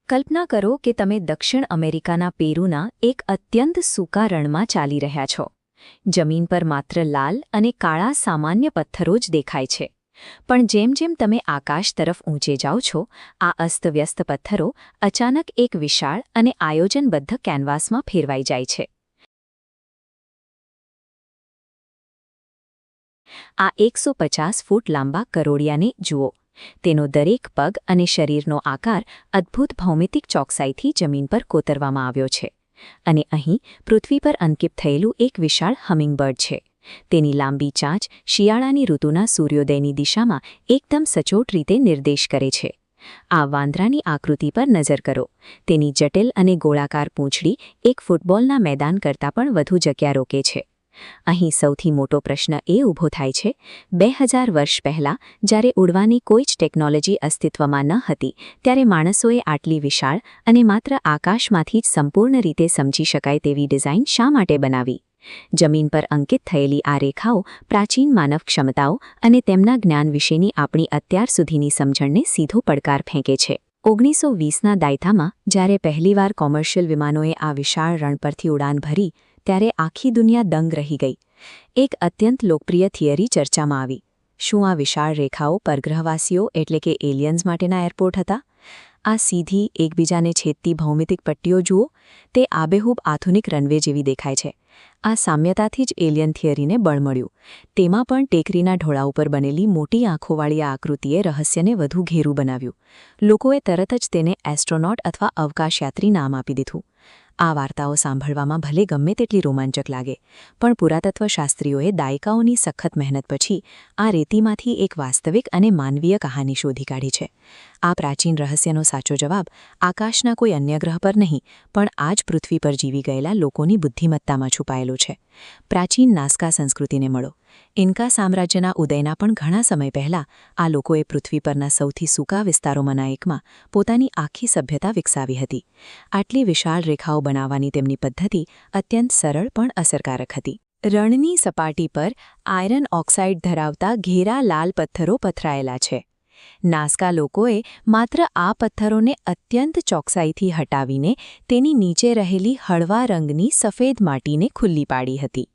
કલ્પના કરો કે તમે દક્ષિણ અમેરિકાના પેરુના એક અત્યંત સૂકા રણમાં ચાલી રહ્યા છો. જમીન પર માત્ર લાલ અને કાળા સામાન્ય પથ્થરો જ દેખાય છે. પણ જેમ જેમ તમે આકાશ તરફ ઊંચે જાઓ છો, આ અસ્તવ્યસ્ત પથ્થરો અચાનક એક વિશાળ અને આયોજનબદ્ધ કેનવાસમાં ફેરવાઈ જાય છે. આ 150 ફૂટ લાંબા કરોડિયાને જુઓ. તેનો દરેક પગ અને શરીરનો આકાર અદ્ભુત ભૌમિતિક ચોકસાઈથી જમીન પર કોતરવામાં આવ્યો છે. અને અહીં પૃથ્વી પર અંકિત થયેલું એક વિશાળ હમિંગબર્ડ છે. તેની લાંબી ચાંચ શિયાળાની ઋતુના સૂર્યોદયની દિશામાં એકદમ સચોટ રીતે નિર્દેશ કરે છે. આ વાંદરાની આકૃતિ પર નજર કરો. તેની જટિલ અને ગોળાકાર પૂંછડી એક ફૂટબોલના મેદાન કરતાં પણ વધુ જગ્યા રોકે છે. અહીં સૌથી મોટો પ્રશ્ન એ ઊભો થાય છે, 2000 વર્ષ પહેલાં જ્યારે ઉડવાની કોઈ જ ટેકનોલોજી અસ્તિત્વમાં ન હતી, ત્યારે માણસોએ આટલી વિશાળ અને માત્ર આકાશમાંથી જ સંપૂર્ણ રીતે સમજી શકાય તેવી ડિઝાઇન શા માટે બનાવી? જમીન પર અંકિત થયેલી આ રેખાઓ પ્રાચીન માનવ ક્ષમતાઓ અને તેમના જ્ઞાન વિશેની આપણી અત્યાર સુધીની સમજણને સીધો પડકાર ફેંકે છે. 1920ના દાયકામાં જ્યારે પહેલીવાર કોમર્શિયલ વિમાનોએ આ વિશાળ રણ પરથી ઉડાન ભરી, ત્યારે આખી દુનિયા દંગ રહી ગઈ. એક અત્યંત લોકપ્રિય થિયરી ચર્ચામાં આવી. શું આ વિશાળ રેખાઓ પરગ્રહવાસીઓ એટલે કે એલિયન્સ માટેના એરપોર્ટ હતા? આ સીધી એકબીજાને છેદતી ભૌમિતિક પટ્ટીઓ જુઓ. તે આબેહૂબ આધુનિક રનવે જેવી દેખાય છે. આ સામ્યતાથી જ એલિયન થિયરીને બળ મળ્યું. તેમાં પણ ટેકરીના ઢોળા ઉપર બનેલી મોટી આંખોવાળી આ આકૃતિએ રહસ્યને વધુ ઘેરું બનાવ્યું. લોકોએ તરત જ તેને એસ્ટ્રોનોટ અથવા અવકાશયાત્રી નામ આપી દીધું. આ વાર્તાઓ સાંભળવામાં ભલે ગમે તેટલી રોમાંચક લાગે, પણ પુરાતત્વશાસ્ત્રીઓએ દાયકાઓની સખત મહેનત પછી આ રેતીમાંથી એક વાસ્તવિક અને માનવીય કહાની શોધી કાઢી છે. આ પ્રાચીન રહસ્યનો સાચો જવાબ આકાશના કોઈ અન્ય ગ્રહ પર નહીં, પણ આ જ પૃથ્વી પર જીવી ગયેલા લોકોની બુદ્ધિમત્તામાં છુપાયેલો છે. પ્રાચીન નાસ્કા સંસ્કૃતિને મળો. ઇન્કા સામ્રાજ્યના ઉદયના પણ ઘણા સમય પહેલાં આ લોકોએ પૃથ્વી પરના સૌથી સૂકા વિસ્તારોમાંના એકમાં પોતાની આખી સભ્યતા વિકસાવી હતી. આટલી વિશાળ રેખાઓ બનાવવાની તેમની પદ્ધતિ અત્યંત સરળ પણ અસરકારક હતી. રણની સપાટી પર આયરન ઓક્સાઇડ ધરાવતા ઘેરા લાલ પથ્થરો પથરાયેલા છે. નાસ્કા લોકોએ માત્ર આ પથ્થરોને અત્યંત ચોકસાઈથી હટાવીને તેની નીચે રહેલી હળવા રંગની સફેદ માટીને ખુલ્લી પાડી હતી.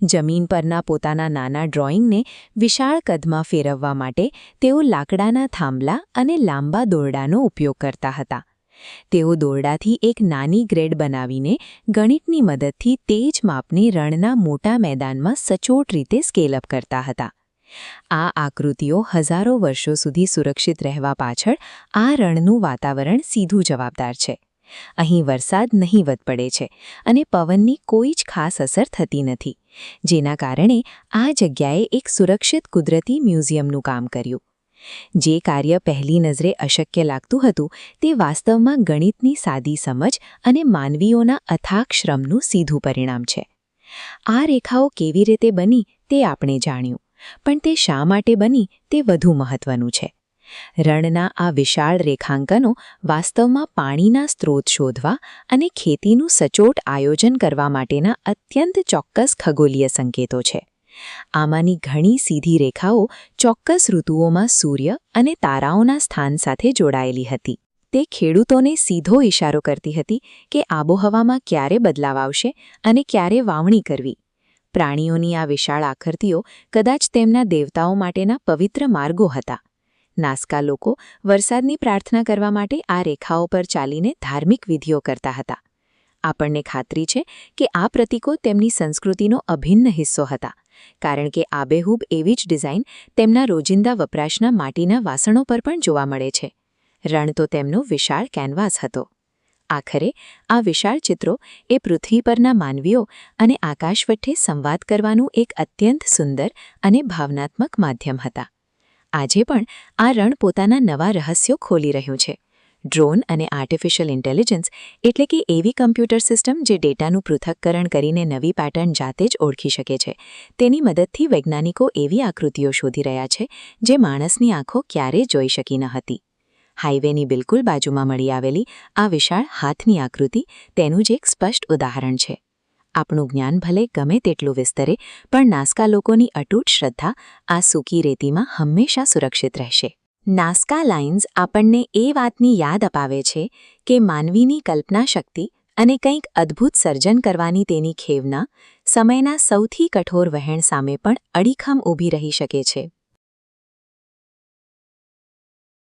જમીન પરના પોતાના નાના ડ્રોઈંગને વિશાળ કદમાં ફેરવવા માટે તેઓ લાકડાના થાંભલા અને લાંબા દોરડાનો ઉપયોગ કરતા હતા. તેઓ દોરડાથી એક નાની ગ્રેડ બનાવીને ગણિતની મદદથી તે જ માપને રણના મોટા મેદાનમાં સચોટ રીતે સ્કેલઅપ કરતા હતા. આ આકૃતિઓ હજારો વર્ષો સુધી સુરક્ષિત રહેવા પાછળ આ રણનું વાતાવરણ સીધું જવાબદાર છે. અહીં વરસાદ નહીવત પડે છે અને પવનની કોઈ જ ખાસ અસર થતી નથી, જેના કારણે આ જગ્યાએ એક સુરક્ષિત કુદરતી મ્યુઝિયમનું કામ કર્યું. જે કાર્ય પહેલી નજરે અશક્ય લાગતું હતું, તે વાસ્તવમાં ગણિતની સાદી સમજ અને માનવીઓના અથાગ શ્રમનું સીધું પરિણામ છે. આ રેખાઓ કેવી રીતે બની તે આપણે જાણ્યું, પણ તે શા માટે બની તે વધુ મહત્વનું છે. રણના આ વિશાળ રેખાંકનો વાસ્તવમાં પાણીના સ્ત્રોત શોધવા અને ખેતીનું સચોટ આયોજન કરવા માટેના અત્યંત ચોક્કસ ખગોલીય સંકેતો છે. આમાંની ઘણી સીધી રેખાઓ ચોક્કસ ઋતુઓમાં સૂર્ય અને તારાઓના સ્થાન સાથે જોડાયેલી હતી. તે ખેડૂતોને સીધો ઇશારો કરતી હતી કે આબોહવામાં ક્યારે બદલાવ આવશે અને ક્યારે વાવણી કરવી. પ્રાણીઓની આ વિશાળ આકૃતિઓ કદાચ તેમના દેવતાઓ માટેના પવિત્ર માર્ગો હતા. નાસ્કા લોકો વરસાદની પ્રાર્થના કરવા માટે આ રેખાઓ પર ચાલીને ધાર્મિક વિધિઓ કરતા હતા. આપણને ખાતરી છે કે આ પ્રતીકો તેમની સંસ્કૃતિનો અભિન્ન હિસ્સો હતા, કારણ કે આબેહૂબ એવી જ ડિઝાઇન તેમના રોજિંદા વપરાશના માટીના વાસણો પર પણ જોવા મળે છે. રણ તો તેમનો વિશાળ કેનવાસ હતો. આખરે આ વિશાળ ચિત્રો એ પૃથ્વી પરના માનવીઓ અને આકાશ વચ્ચે સંવાદ કરવાનું એક અત્યંત સુંદર અને ભાવનાત્મક માધ્યમ હતા. આજે પણ આ રણ પોતાના નવા રહસ્યો ખોલી રહ્યું છે. ડ્રોન અને આર્ટિફિશિયલ ઇન્ટેલિજન્સ એટલે કે એવી કમ્પ્યુટર સિસ્ટમ જે ડેટાનું પૃથક્કરણ કરીને નવી પેટર્ન જાતે જ ઓળખી શકે છે, તેની મદદથી વૈજ્ઞાનિકો એવી આકૃતિઓ શોધી રહ્યા છે જે માણસની આંખો ક્યારેય જોઈ શકી ન હતી. હાઈવેની બિલકુલ બાજુમાં મળી આવેલી આ વિશાળ હાથની આકૃતિ તેનું જ એક સ્પષ્ટ ઉદાહરણ છે. આપણું જ્ઞાન ભલે ગમે તેટલું વિસ્તરે, પણ નાસ્કા લોકોની અતૂટ શ્રદ્ધા આ સૂકી રેતીમાં હંમેશા સુરક્ષિત રહેશે. નાસ્કા લાઇન્સ આપણને એ વાતની યાદ અપાવે છે કે માનવીની કલ્પના શક્તિ અને કંઈક અદ્ભુત સર્જન કરવાની તેની ખેવના સમયના સૌથી કઠોર વહેણ સામે પણ અડીખમ ઊભી રહી શકે છે.